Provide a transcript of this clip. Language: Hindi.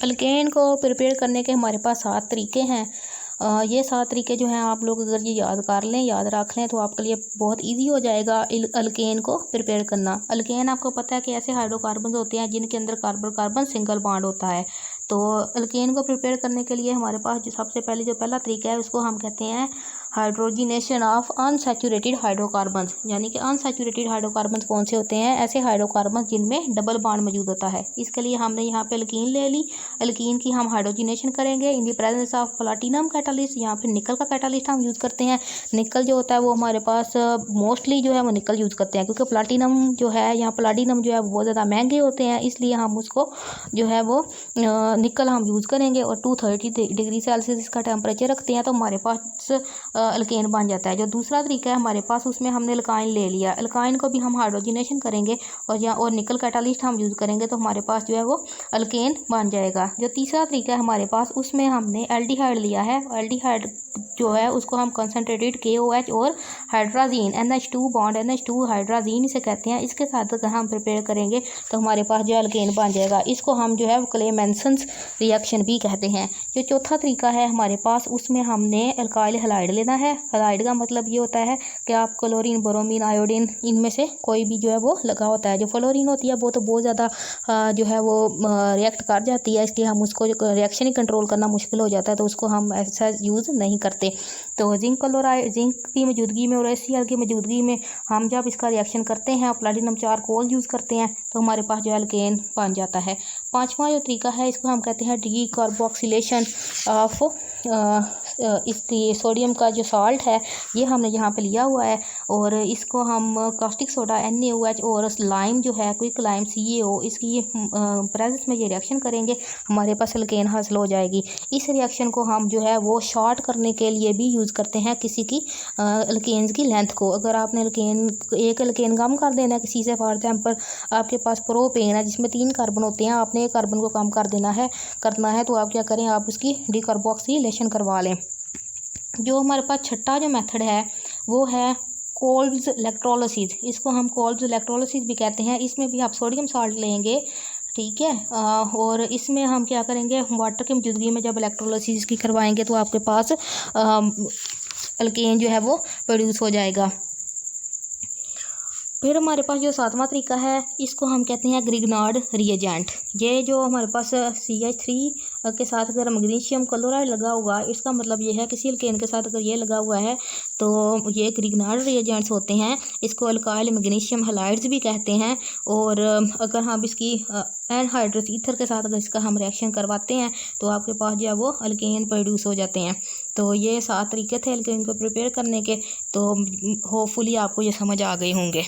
अल्केन को प्रिपेयर करने के हमारे पास 7 तरीके हैं। ये 7 तरीके जो हैं आप लोग अगर ये याद कर लें, याद रख लें, तो आपके लिए बहुत इजी हो जाएगा अल्केन को प्रिपेयर करना। अल्केन आपको पता है कि ऐसे हाइड्रोकार्बन होते हैं जिनके अंदर कार्बन कार्बन सिंगल बॉन्ड होता है। तो अल्केन को प्रिपेयर करने के लिए हमारे पास जो सबसे पहले जो पहला तरीका है उसको हम कहते हैं हाइड्रोजिनेशन ऑफ अनसैचुरेटेड हाइड्रोकार्बन्स। यानी कि अनसैचुरेटेड हाइड्रोकार्बन्स कौन से होते हैं? ऐसे हाइड्रोकार्बन जिनमें डबल बॉन्ड मौजूद होता है। इसके लिए हमने यहाँ पे अल्कीन ले ली। अल्कीन की हम हाइड्रोजिनेशन करेंगे in the presence of platinum catalyst, यहाँ पे निकल का कैटालिस्ट हम यूज़ करते हैं। निकल जो होता है वो हमारे पास मोस्टली जो है वो निकल यूज़ करते हैं, क्योंकि प्लाटिनम जो है यहाँ प्लाटिनम जो है वो बहुत ज़्यादा महंगे होते हैं, इसलिए हम उसको जो है वो निकल हम यूज़ करेंगे। और 230 डिग्री सेल्सियस इसका टेम्परेचर रखते हैं, तो हमारे पास अल्केन बन जाता है। जो दूसरा तरीका है हमारे पास, उसमें हमने अल्काइन ले लिया। अल्काइन को भी हम हाइड्रोजिनेशन करेंगे और निकल कैटालिस्ट हम यूज़ करेंगे, तो हमारे पास जो है वो अल्केन बन जाएगा। जो तीसरा तरीका है हमारे पास, उसमें हमने एल्डिहाइड लिया है। एल्डिहाइड जो है उसको हम कंसनट्रेटेड KOH और hydrazine NH2 bond NH2 hydrazine इसे कहते हैं, इसके साथ अगर हम प्रिपेयर करेंगे तो हमारे पास जो अल्केन बन जाएगा। इसको हम जो है क्लेमेंसन्स रिएक्शन भी कहते हैं। जो चौथा तरीका है हमारे पास, उसमें हमने अल्काइल हैलाइड लेना है। हैलाइड का मतलब ये होता है कि आप क्लोरीन, ब्रोमीन, आयोडीन इनमें से कोई भी जो है वो लगा होता है। जो फ्लोरीन होती है वो तो बहुत ज़्यादा जो है वो रिएक्ट कर जाती है, इसलिए हम उसको रिएक्शन ही कंट्रोल करना मुश्किल हो जाता है, तो उसको हम ऐसा यूज़ नहीं करते। तो जिंक क्लोराइड, जिंक की मौजूदगी में और HCl की मौजूदगी में हम जब इसका रिएक्शन करते हैं और प्लैटिनम चारकोल यूज़ करते हैं, तो हमारे पास जो अल्केन बन जाता है। पांचवा जो तरीका है इसको हम कहते हैं डीकार्बोक्सिलेशन ऑफ इसकी सोडियम का जो साल्ट है ये हमने यहाँ पे लिया हुआ है, और इसको हम कास्टिक सोडा NaOH और लाइम जो है क्विक लाइम CaO, इसकी प्रेजेंस में ये रिएक्शन करेंगे, हमारे पास अल्केन हासिल हो जाएगी। इस रिएक्शन को हम जो है वो शॉर्ट करने के लिए भी यूज़ करते हैं किसी की अल्केन्स की लेंथ को। अगर आपने एक अल्केन कम कर देना है किसी से, फॉर एग्जाम्पल आपके पास प्रोपेन है जिसमें 3 कार्बन होते हैं, आपने एक कार्बन को कम कर देना है करना है, तो आप क्या करें, आप उसकी डीकार्बोक्सिलेशन करवा लें। जो हमारे पास छठा जो मेथड है वो है कोल्ब्स इलेक्ट्रोलिसिस। इसको हम कोल्ब्स इलेक्ट्रोलिसिस भी कहते हैं। इसमें भी आप सोडियम साल्ट लेंगे, ठीक है, और इसमें हम क्या करेंगे, वाटर की मौजूदगी में जब इलेक्ट्रोलिसिस की करवाएंगे तो आपके पास अल्केन जो है वो प्रोड्यूस हो जाएगा। फिर हमारे पास जो सातवां तरीका है इसको हम कहते हैं ग्रिग्नार्ड रिएजेंट। ये जो हमारे पास CH3 के साथ अगर मैग्नीशियम क्लोराइड लगा हुआ, इसका मतलब ये है किसी अल्केन के साथ अगर ये लगा हुआ है तो ये ग्रिग्नार्ड रिएजेंट्स होते हैं। इसको अल्काइल मैग्नीशियम हैलाइड्स भी कहते हैं। और अगर हम इसकी एनहाइड्रस ईथर के साथ अगर इसका हम रिएक्शन करवाते हैं तो आपके पास जो है वो अल्केन प्रोड्यूस हो जाते हैं। तो ये 7 तरीके थे अल्केन को प्रिपेयर करने के। तो होपफुली आपको ये समझ आ गए होंगे।